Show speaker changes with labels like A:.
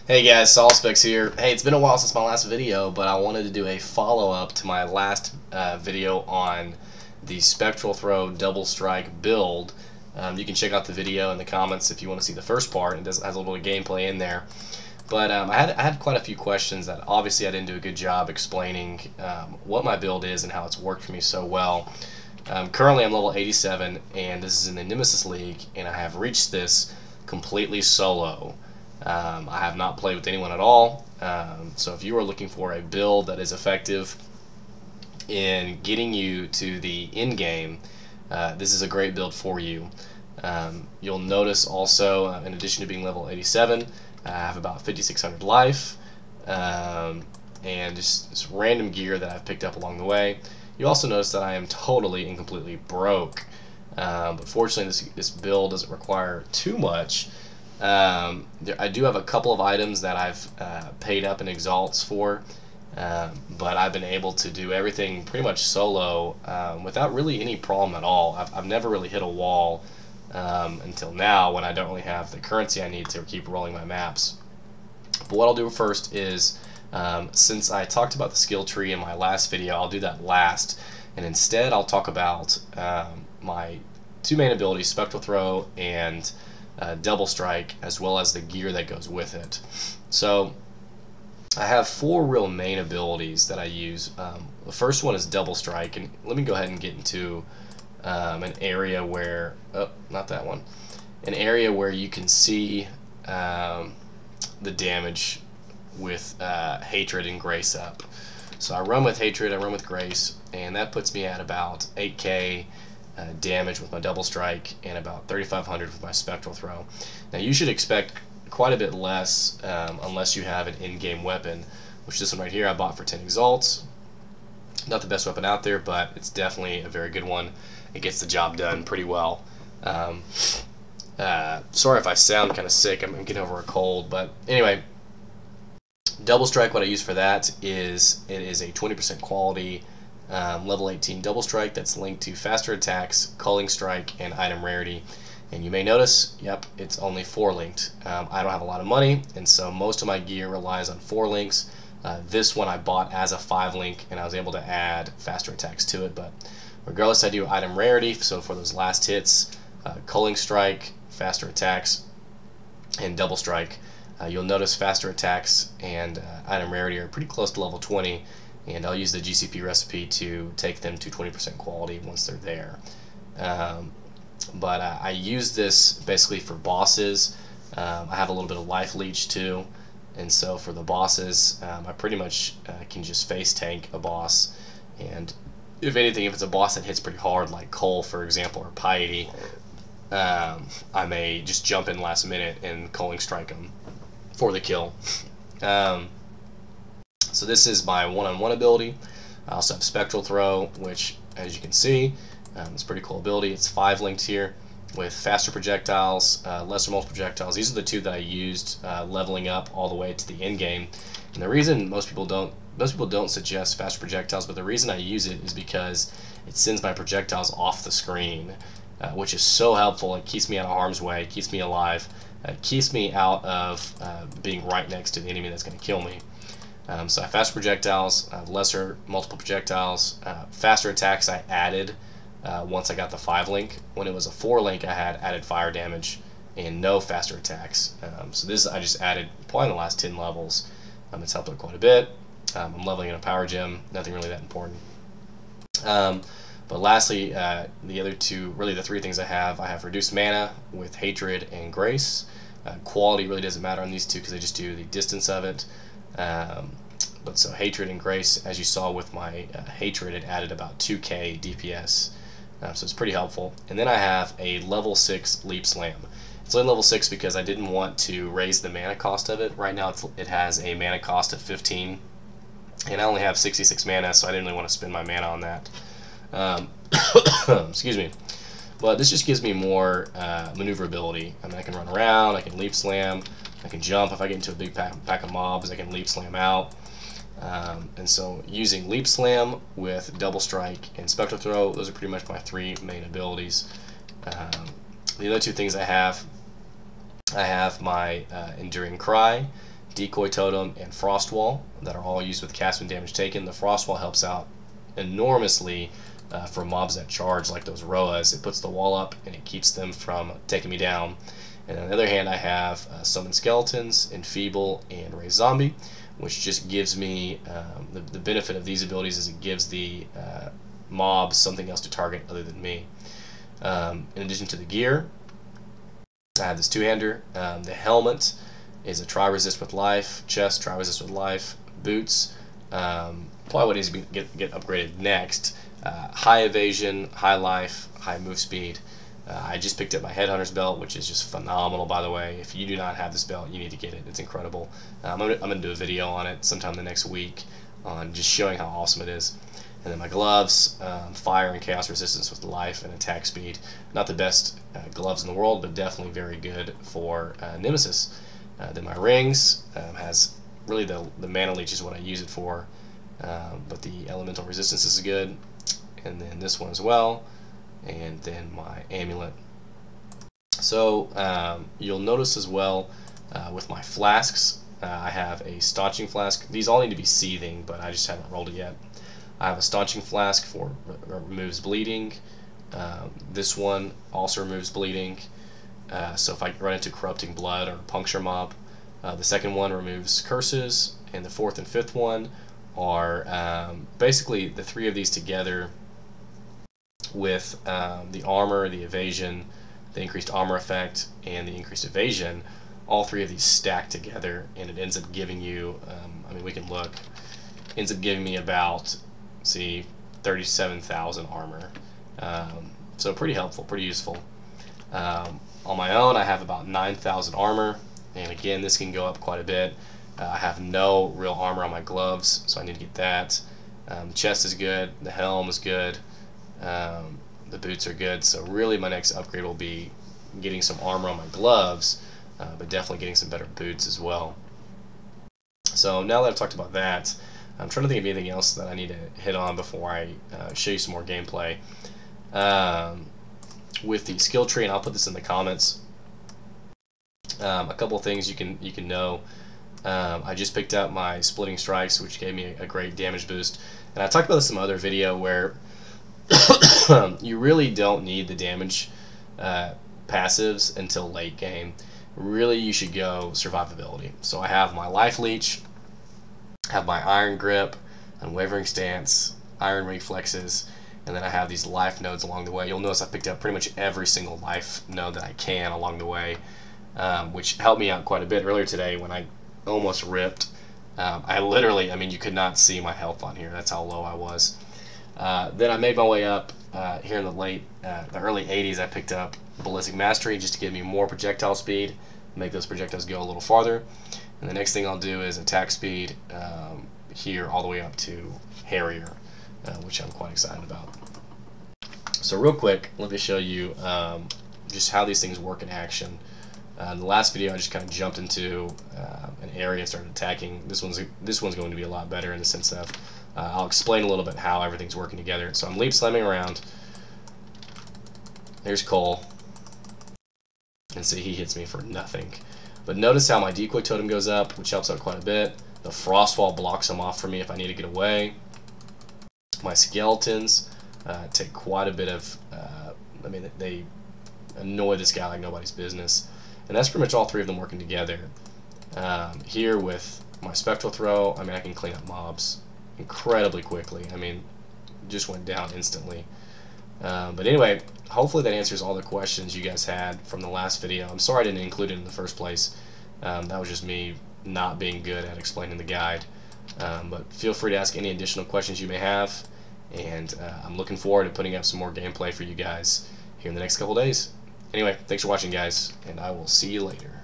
A: Hey guys, Solacespecs here. Hey, it's been a while since my last video, but I wanted to do a follow-up to my last video on the Spectral Throw Double Strike build. You can check out the video in the comments if you want to see the first part. It has a little bit of gameplay in there. But I had quite a few questions that obviously I didn't do a good job explaining what my build is and how it's worked for me so well. Currently I'm level 87, and this is in the Nemesis League, and I have reached this completely solo. I have not played with anyone at all, so if you are looking for a build that is effective in getting you to the end game, this is a great build for you. You'll notice also, in addition to being level 87, I have about 5,600 life, and just random gear that I've picked up along the way. You also notice that I am totally and completely broke, but fortunately this build doesn't require too much. I do have a couple of items that I've paid up in Exalts for, but I've been able to do everything pretty much solo without really any problem at all. I've never really hit a wall until now, when I don't really have the currency I need to keep rolling my maps. But what I'll do first is, since I talked about the skill tree in my last video, I'll do that last, and instead I'll talk about my two main abilities, Spectral Throw and Double Strike, as well as the gear that goes with it. So I have four real main abilities that I use. The first one is Double Strike, and let me go ahead and get into an area where, oh, not that one, an area where you can see the damage with Hatred and Grace up. So I run with Hatred, I run with Grace, and that puts me at about 8k damage with my Double Strike and about 3,500 with my Spectral Throw. Now you should expect quite a bit less unless you have an in-game weapon, which this one right here I bought for 10 Exalts. Not the best weapon out there, but it's definitely a very good one. It gets the job done pretty well. Sorry if I sound kind of sick, I'm getting over a cold, but anyway, Double Strike, what I use for that is, it is a 20% quality level 18 Double Strike that's linked to faster attacks, Culling strike, and item rarity. And you may notice, yep, it's only 4 linked. I don't have a lot of money, and so most of my gear relies on 4 links. This one I bought as a 5 link, and I was able to add faster attacks to it. But regardless, I do item rarity, so for those last hits, Culling strike, faster attacks, and Double Strike. You'll notice faster attacks and item rarity are pretty close to level 20, and I'll use the GCP recipe to take them to 20% quality once they're there. But I use this basically for bosses. I have a little bit of life leech too, and so for the bosses, I pretty much can just face tank a boss, and if anything, if it's a boss that hits pretty hard, like Cole for example, or Piety, I may just jump in last minute and Culling strike them for the kill. So this is my one-on-one ability. I also have Spectral Throw, which, as you can see, it's a pretty cool ability. It's 5 linked here with faster projectiles, lesser multiple projectiles. These are the two that I used leveling up all the way to the end game. And the reason most people don't suggest faster projectiles, but the reason I use it is because it sends my projectiles off the screen, which is so helpful. It keeps me out of harm's way, it keeps me alive, it keeps me out of being right next to the enemy that's going to kill me. So I have faster projectiles, lesser multiple projectiles, faster attacks I added once I got the 5 link. When it was a 4 link, I had added fire damage and no faster attacks. So this I just added probably in the last 10 levels. It's helped it quite a bit. I'm leveling in a power gem, nothing really that important. But lastly, the other two, really the 3 things I have reduced mana with Hatred and Grace. Quality really doesn't matter on these two because they just do the distance of it. But so Hatred and Grace, as you saw with my Hatred, it added about 2k DPS, so it's pretty helpful. And then I have a level 6 Leap Slam. It's only level 6 because I didn't want to raise the mana cost of it. Right now it has a mana cost of 15, and I only have 66 mana, so I didn't really want to spend my mana on that. Excuse me. But this just gives me more maneuverability. I mean, I can run around, I can Leap Slam, I can jump. If I get into a big pack of mobs, I can Leap Slam out. And so using Leap Slam with Double Strike and Spectral Throw, those are pretty much my 3 main abilities. The other 2 things I have my Enduring Cry Decoy Totem, and Frost Wall that are all used with cast when damage taken. The Frost Wall helps out enormously for mobs that charge like those Roas. It puts the wall up and it keeps them from taking me down. And on the other hand, I have Summon Skeletons, Enfeeble, and Raise Zombie, which just gives me the benefit of these abilities is it gives the mobs something else to target other than me. In addition to the gear, I have this two-hander. The helmet is a try resist with life, chest try resist with life, boots, probably what needs to get upgraded next. High evasion, high life, high move speed. I just picked up my Headhunter's belt, which is just phenomenal, by the way. If you do not have this belt, you need to get it. It's incredible. I'm gonna do a video on it sometime the next week on just showing how awesome it is. And then my gloves, fire and chaos resistance with life and attack speed. Not the best gloves in the world, but definitely very good for Nemesis. Then my rings has really the mana leech is what I use it for, but the elemental resistance is good. And then this one as well. And then my amulet. So you'll notice as well with my flasks, I have a staunching flask. These all need to be seething, but I just haven't rolled it yet. I have a staunching flask for removes bleeding. This one also removes bleeding. So if I run into corrupting blood or puncture mob, the second one removes curses, and the fourth and fifth one are basically the three of these together with the armor, the evasion, the increased armor effect, and the increased evasion. All three of these stack together, and it ends up giving you, I mean, we can look, ends up giving me about, see, 37,000 armor. So pretty helpful, pretty useful. On my own, I have about 9,000 armor, and again, this can go up quite a bit. I have no real armor on my gloves, so I need to get that. The chest is good, the helm is good. The boots are good, so really my next upgrade will be getting some armor on my gloves, but definitely getting some better boots as well. So now that I've talked about that, I'm trying to think of anything else that I need to hit on before I show you some more gameplay. With the skill tree, and I'll put this in the comments, a couple of things you can know. I just picked up my Splitting Strikes, which gave me a great damage boost, and I talked about this in my other video where you really don't need the damage passives until late game. Really, you should go survivability. So I have my life leech, have my iron grip, unwavering stance, iron reflexes, and then I have these life nodes along the way. You'll notice I picked up pretty much every single life node that I can along the way, which helped me out quite a bit earlier today when I almost ripped. I literally, I mean, you could not see my health on here. That's how low I was. Then I made my way up here in the early 80s. I picked up Ballistic Mastery just to give me more projectile speed, make those projectiles go a little farther. And the next thing I'll do is attack speed here all the way up to Harrier, which I'm quite excited about. So real quick, let me show you just how these things work in action. In the last video, I just kind of jumped into an area and started attacking. This one's going to be a lot better in the sense of I'll explain a little bit how everything's working together. So I'm leap slamming around. There's Cole. And see, he hits me for nothing. But notice how my Decoy Totem goes up, which helps out quite a bit. The Frost Wall blocks him off for me if I need to get away. My Skeletons take quite a bit of, I mean, they annoy this guy like nobody's business. And that's pretty much all three of them working together. Here with my Spectral Throw, I mean, I can clean up mobs incredibly quickly. I mean, just went down instantly. But anyway, hopefully that answers all the questions you guys had from the last video. I'm sorry I didn't include it in the first place. That was just me not being good at explaining the guide. But feel free to ask any additional questions you may have. And I'm looking forward to putting up some more gameplay for you guys here in the next couple days. Anyway, thanks for watching, guys, and I will see you later.